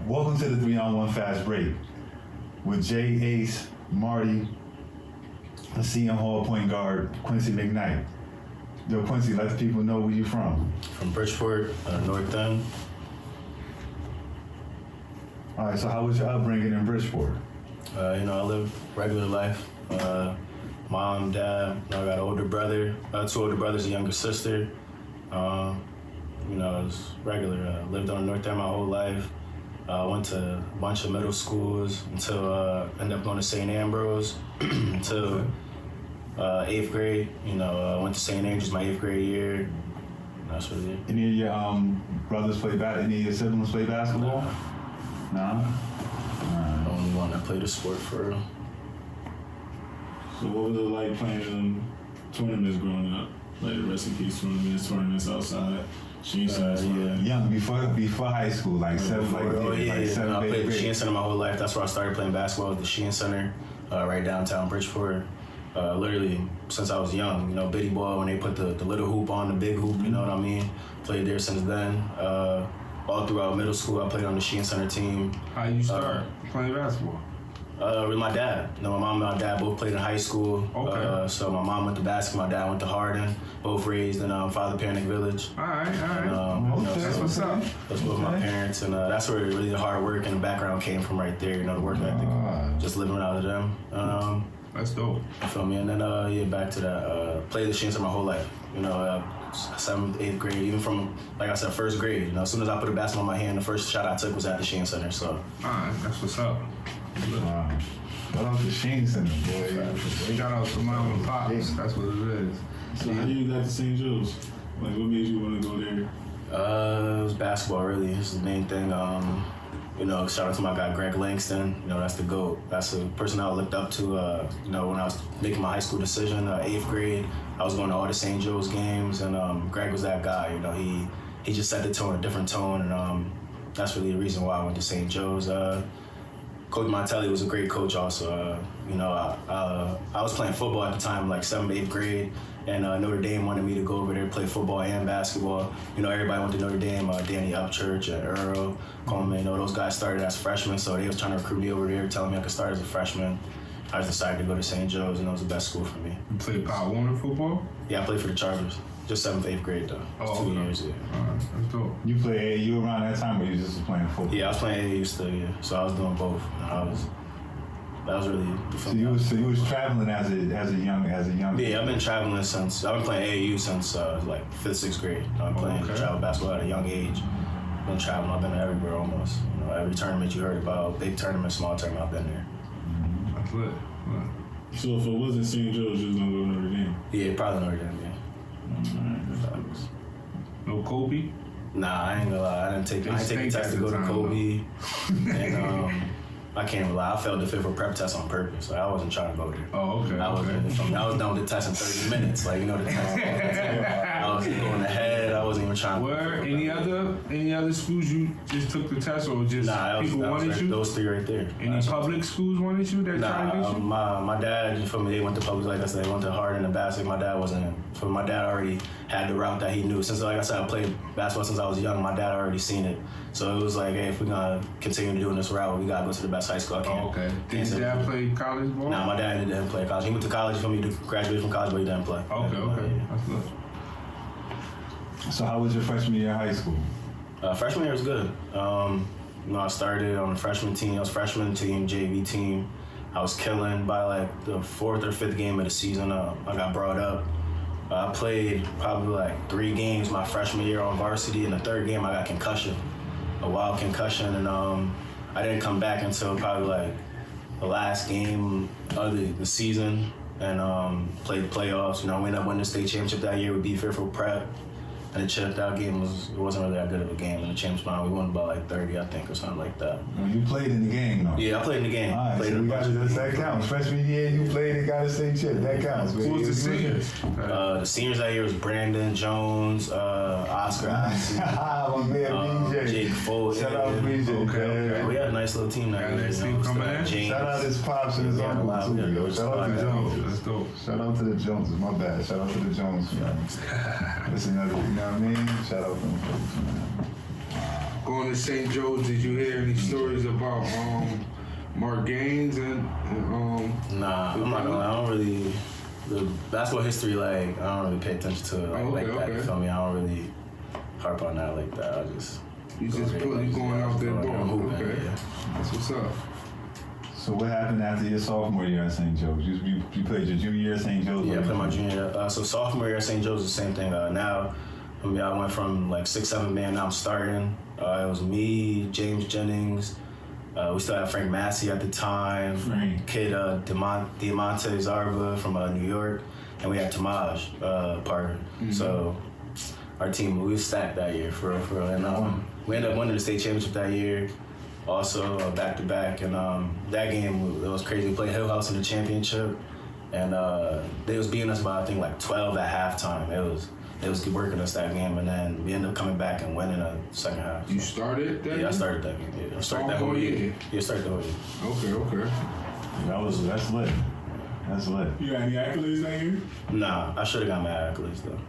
Welcome to the 3-on-1 Fast Break with Jay, Ace, Marty, the Seton Hall point guard, Quincy McKnight. Yo, Quincy, let the people know where you from. From Bridgeport, North End. All right, so how was your upbringing in Bridgeport? I live regular life. Mom, dad, I got an older brother, 2 older brothers, a younger sister. It was regular. Lived on North End my whole life. Went to a bunch of middle schools until ended up going to St. Ambrose until 8th grade. Went to St. Andrews my 8th grade year. That's really it. Any of your brothers play basketball? Any of your siblings play basketball? No? The only one that played a sport for real. So what was it like playing tournaments growing up? Like the rest in peace tournaments outside? Young, before high school, like seventh I played the grade. Sheehan Center my whole life. That's where I started playing basketball at the Sheehan Center, right downtown Bridgeport. Literally since I was young, bitty ball when they put the little hoop on the big hoop, you know what I mean? Played there since then. All throughout middle school, I played on the Sheehan Center team. How you start playing basketball? With my dad. My mom and my dad both played in high school. Okay. So my mom went to basketball, my dad went to Hardin. Both raised in Father Panic Village. All right. That's what's up. That's both my parents, and that's where really the hard work and the background came from right there. The work ethic, just living out of them. That's dope. You feel me? And then back to that. Played the Sheehan my whole life. 7th, 8th grade, even from, like I said, 1st grade. As soon as I put a basketball in my hand, the first shot I took was at the Sheehan Center. So. All right, that's what's up. Wow. Shout out to Sheehan Center, boy. Shout out to mom and pops. That's what it is. So how you got to St. Joe's? Like what made you want to go there? It was basketball, really. It's the main thing. Shout out to my guy Greg Langston. That's the GOAT. That's the person I looked up to. When I was making my high school decision, 8th grade, I was going to all the St. Joe's games, and Greg was that guy. He just set the tone, a different tone, and that's really the reason why I went to St. Joe's. Coach Montelli was a great coach also. I was playing football at the time, like 7th, 8th grade, and Notre Dame wanted me to go over there and play football and basketball. Everybody went to Notre Dame, Danny Upchurch and Earl Coleman, those guys started as freshmen, so they was trying to recruit me over there, telling me I could start as a freshman. I just decided to go to St. Joe's, and it was the best school for me. You played Power Warner football? Yeah, I played for the Chargers. Just 7th, 8th grade though. Oh, 2 years, yeah. Alright, that's dope. You play AAU around that time, or you just playing football? Yeah, I was playing AAU still, yeah. So I was doing both. That was really. So you was traveling as a young. Yeah, I've been traveling since. I've been playing AAU since like 5th, 6th grade. I'm playing travel basketball at a young age. Been traveling. I've been everywhere almost. Every tournament you heard about, big tournament, small tournament, I've been there. That's lit. So if it wasn't St. Joe's, you was gonna go to Notre Dame? Yeah, probably Notre Dame. Yeah. No Kobe? Nah, I ain't gonna lie. I didn't take the test to go to Kobe. And I can't even lie. I failed the fifth prep test on purpose. Like, I wasn't trying to go there. Oh, okay. I was done with the test in 30 minutes. Like, the test. I was going ahead. I wasn't even trying. Where any other schools you just took the test, or just people wanted you? Those 3 right there. Any public schools wanted you that tried to get you? My dad, you feel me? They went to public, like I said, they went to Hardin and Bassett. My dad wasn't. So my dad already had the route that he knew. Since, like I said, I played basketball since I was young. My dad already seen it. So it was like, hey, if we're gonna continue doing this route, we gotta go to the best high school I can. Oh, okay. Did your dad play college ball? Nah, my dad didn't play college. He went to college for me to graduate from college, but he didn't play. Okay. That's good. So how was your freshman year in high school? Freshman year was good. I started on the freshman team. I was freshman team, JV team. I was killing. By like the 4th or 5th game of the season, I got brought up. I played probably like 3 games my freshman year on varsity. In the 3rd game, I got concussion, a wild concussion, and I didn't come back until probably like the last game of the season, and played the playoffs. We ended up winning the state championship that year. We beat Fairfield Prep. And the chip, that game wasn't really that good of a game. In the championship round, we won by like 30, I think, or something like that. You played in the game, though? Yeah, I played in the game. All right, so that counts. Freshman year, you played and got a state chip. That counts. Who was the seniors? The seniors that year was Brandon Jones, Oscar Oxy, Jake Fold. Shout out to BJ. Okay. We had a nice little team that year. Shout out his pops and his uncle, too. Shout out to the Joneses. That's dope. Shout out to the Joneses. My bad. Shout out to the Jones family. That's another, you know what I mean? Shout out to them folks, man. Going in St. Joe's, did you hear any stories about Mark Gaines and Nah, I'm not gonna lie, I don't really, the basketball history, like, I don't really pay attention to it like that, you feel me? I don't really harp on that like that, I just... You going out there doing okay. Yeah. That's what's up. So what happened after your sophomore year at St. Joe's? You played your junior year at St. Joe's? Yeah, I played my junior year. So sophomore year at St. Joe's is the same thing. Now, I went from like 6-7 man, now I'm starting. It was me, James Jennings. We still had Frank Massey at the time. Kid Diamante Zarba from New York. And we had Tamaj Parker. Mm-hmm. So our team, we was stacked that year for real. And we ended up winning the state championship that year. Also, back-to-back, and that game, it was crazy. We played Hill House in the championship, and they was beating us by, I think, like 12 at halftime. They was working us that game, and then we ended up coming back and winning the second half. You started that game? Yeah, I started that game. Yeah, I started that whole year. Yeah, I started the whole year. Okay. That's lit. That's lit. You got any accolades that year? Nah, I should have got my accolades, though.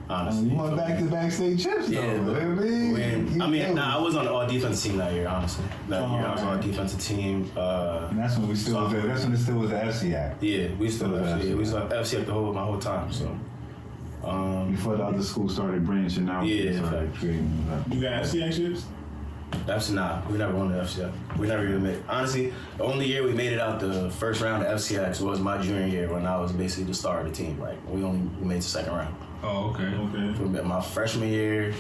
Honestly. You won back-to-back state chips, though. I was on the all-defensive team that year, honestly. That year, I was on the defensive team. And that's when we still was there. That's when it still was the FC Act. Yeah, we still was FC. We was FC Act my whole time, so. Before the other schools started branching out. Yeah, started creating You got FC Act chips? We never won the FCX. We never even made. Honestly, the only year we made it out the first round of FCX was my junior year when I was basically the star of the team. Like we made the second round. Oh, okay. For my freshman year,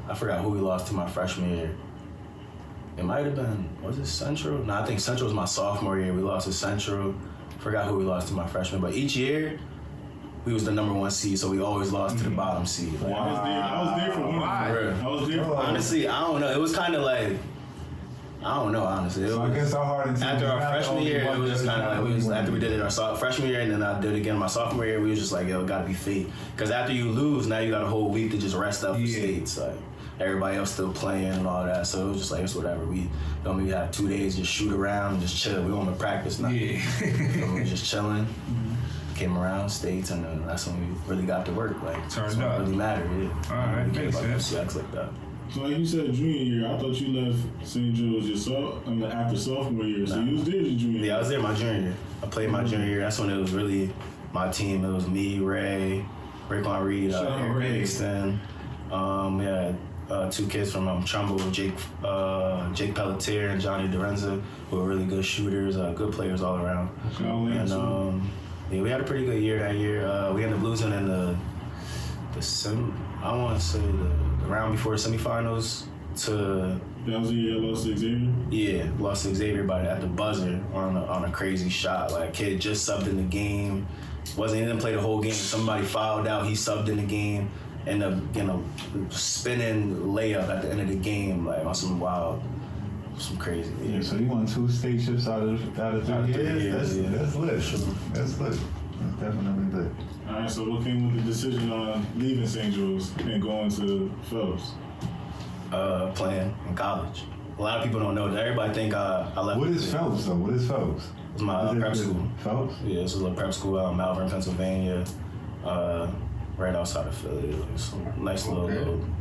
I forgot who we lost to my freshman year. It might have been, was it Central? No, I think Central was my sophomore year. We lost to Central. Forgot who we lost to my freshman. But each year, we was the number 1 seed, so we always lost to the bottom seed. Like, I was there for one. I was there for honestly, I don't know. It was kind of like, I don't know, honestly. So I guess our hard after our freshman year, it was just kind of like, after we did it our freshman year, and then I did it again my sophomore year, we was just like, yo, it gotta be fate. Because after you lose, now you got a whole week to just rest up for states. Like, everybody else still playing and all that, so it was just like, it's whatever. We have 2 days, just shoot around and just chill. We won't practice nothing. Yeah. We were just chilling. Came around states, and then that's when we really got to work. Like, turned up. It really mattered. Yeah. All right, makes sense. FCX like that. So like you said, junior year, I thought you left St. Joe's after sophomore year. So you was there your junior year. Yeah, I was there my junior year. I played my junior year. That's when it was really my team. It was me, Ray, Raekwon Reed, Eric Livingston. We had 2 kids from Trumbull, Jake Pelletier and Johnny Dorenza, who were really good shooters, good players all around. And we had a pretty good year that year. We ended up losing in the round before the semifinals to. That was the year I lost to Xavier? Yeah, lost to Xavier at the buzzer on a crazy shot. Like, kid just subbed in the game. He didn't play the whole game. Somebody fouled out, he subbed in the game. Ended up, spinning layup at the end of the game, like on some wild, some crazy. Yeah, so you won 2 state chips out of 3 years? That's lit. That's lit. That's definitely lit. All right, so what came with the decision on leaving St. Joe's and going to Phelps? Playing in college. A lot of people don't know that. Everybody think I left. What is Phelps, though? What is Phelps? It's my prep school. Phelps? Yeah, it's a little prep school out in Malvern, Pennsylvania, right outside of Philly. It's a nice little,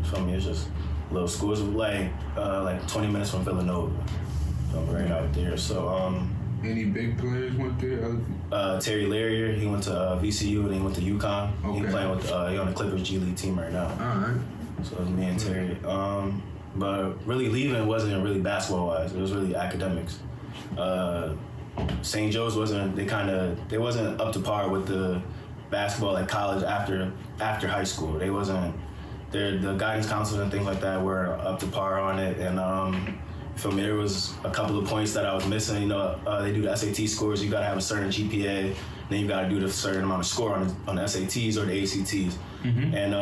feel me? It's just a little school. It's like 20 minutes from Villanova. Right out there. So, any big players went there? Terry Larrier, he went to VCU and he went to UConn. Okay. He playing with he on the Clippers G League team right now. All right. So it was me and Terry. But really leaving wasn't really basketball wise. It was really academics. St. Joe's wasn't up to par with the basketball at college after high school. They wasn't. The guidance counselors and things like that were up to par on it, and for me, there was a couple of points that I was missing. They do the SAT scores. You got to have a certain GPA. Then you got to do the certain amount of score on the SATs or the ACTs. Mm-hmm. And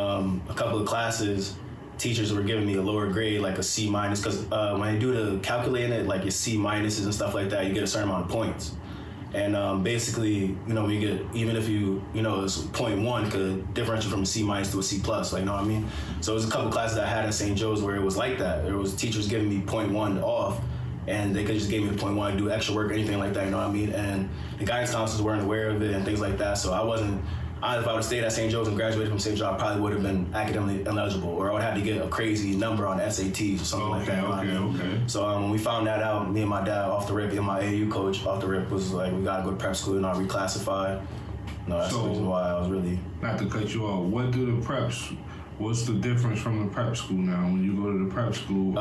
a couple of classes, teachers were giving me a lower grade, like a C minus, because when they do the calculating it, like your C minuses and stuff like that, you get a certain amount of points. And basically, when you get, even if it's 0.1, could differentiate from a C minus to a C plus, like, you know what I mean? So there's a couple classes I had in St. Joe's where it was like that. There was teachers giving me 0.1 off, and they could just give me the 0.1 and do extra work or anything like that, you know what I mean? And the guidance counselors weren't aware of it and things like that, so I wasn't if I would have stayed at St. Joe's and graduated from St. Joe's, I probably would have been academically ineligible, or I would have to get a crazy number on SATs or something like that. Okay. So when we found that out, me and my dad off the rip, and my AU coach off the rip was like, we gotta go to prep school and I reclassified. No, that's the reason why I was really. Not to cut you off, what's the difference from the prep school now when you go to the prep school?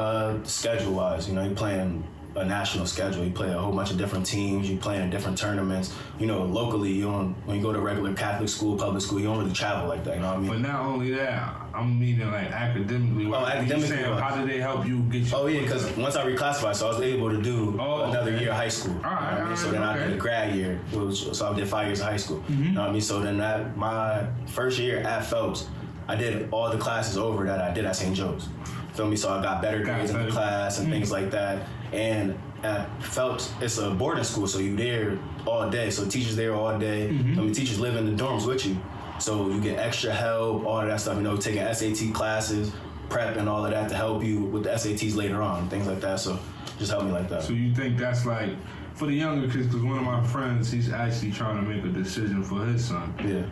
Schedule-wise, you're playing a national schedule. You play a whole bunch of different teams. You play in different tournaments. Locally, when you go to regular Catholic school, public school, you don't really travel like that. You know what I mean? But not only that, I'm meaning like academically. Academically. How did they help you get your... Oh yeah, because once I reclassified, so I was able to do another year of high school. All right, So then I did a grad year. So I did 5 years of high school. You know what I mean? So then my first year at Phelps, I did all the classes over that I did at St. Joe's. Feel me? So I got better grades in the class and things like that. And at Phelps, it's a boarding school, so you're there all day. So teachers there all day. Teachers live in the dorms with you. So you get extra help, all of that stuff, taking SAT classes, prep and all of that to help you with the SATs later on, things like that. So just help me like that. So you think that's like, for the younger kids, because one of my friends, he's actually trying to make a decision for his son. Yeah.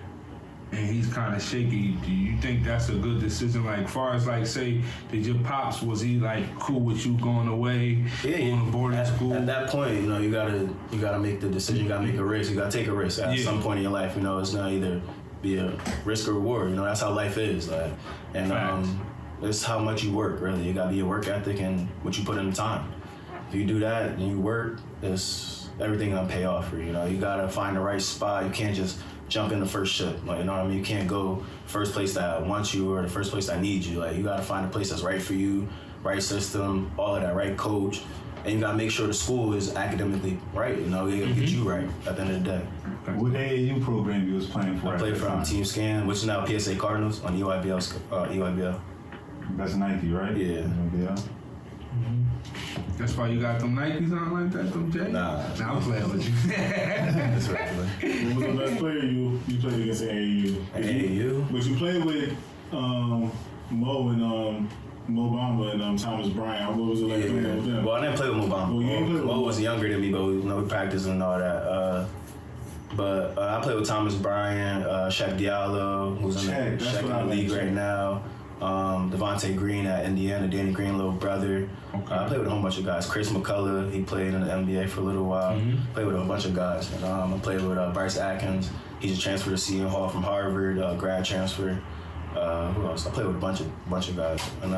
And he's kind of shaky. Do you think that's a good decision? Like, far as like, say, did your pops, was he like cool with you going away, going to boarding school? At that point, you gotta make the decision. You gotta make a risk. You gotta take a risk at some point in your life. It's not either be a risk or reward. That's how life is. It's how much you work. Really, you gotta be your work ethic and what you put in the time. If you do that and you work, it's everything gonna pay off for you. You gotta find the right spot. You can't just jump in the first ship. You can't go first place that wants you or the first place that needs you. You gotta find a place that's right for you, right system, all of that, right coach. And you gotta make sure the school is academically right. They gotta get you right at the end of the day. What AAU program you was playing for? I played for Team Scan, which is now PSA Cardinals on EYBL. That's Nike, right? Yeah. That's why you got them Nikes on like that, them J's? Nah, I'm playing with you. That's right. Who was the best player you played against in AAU? AAU? But you played with Mo and Mo Bamba and Thomas Bryant. What was it like playing with them? Well, I didn't play with Mo Bamba. Oh, you didn't play with Mo was younger than me, but we practiced and all that. But I played with Thomas Bryant, Shaq Diallo, who's in the league right now. Devontae Green at Indiana, Danny Green, little brother. Okay. I played with a whole bunch of guys. Chris McCullough, he played in the NBA for a little while. Played with a bunch of guys. And, I played with Bryce Atkins. He just transferred to Seton Hall from Harvard, grad transfer. Who else? I played with a bunch of guys. And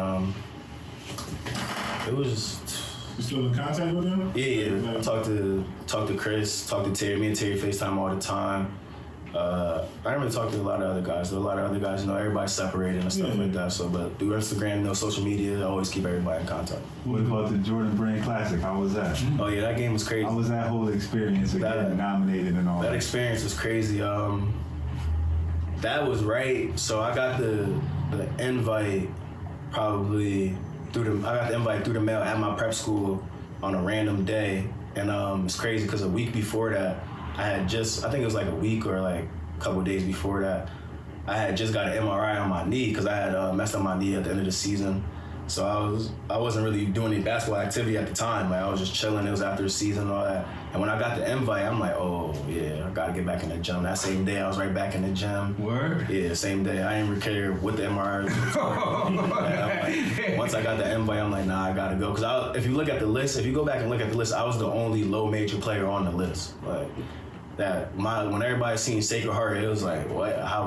it was just... You still in contact with him? Yeah. I talked to Chris, talked to Terry. Me and Terry FaceTime all the time. I didn't really talk to a lot of other guys. There are a lot of other guys, everybody's separated and stuff like that. So, but through Instagram, social media, I always keep everybody in contact. What about the Jordan Brand Classic? How was that? Oh yeah, that game was crazy. How was that whole experience of getting nominated and all that? That experience was crazy. That was right. So I got the invite probably through the mail at my prep school on a random day, and it's crazy because a week before that, I think it was like a week or like a couple of days before that, I had just got an MRI on my knee because I had messed up my knee at the end of the season. So I wasn't really doing any basketball activity at the time. I was just chilling. It was after the season and all that. And when I got the invite, I'm like, oh yeah, I gotta get back in the gym. That same day, I was right back in the gym. Word? Yeah, same day. I didn't really care what the MRI was. Once I got the invite, I'm like, nah, I gotta go. Because if you look at the list, if you go back and look at the list, I was the only low major player on the list. When everybody seen Sacred Heart, it was like, what? How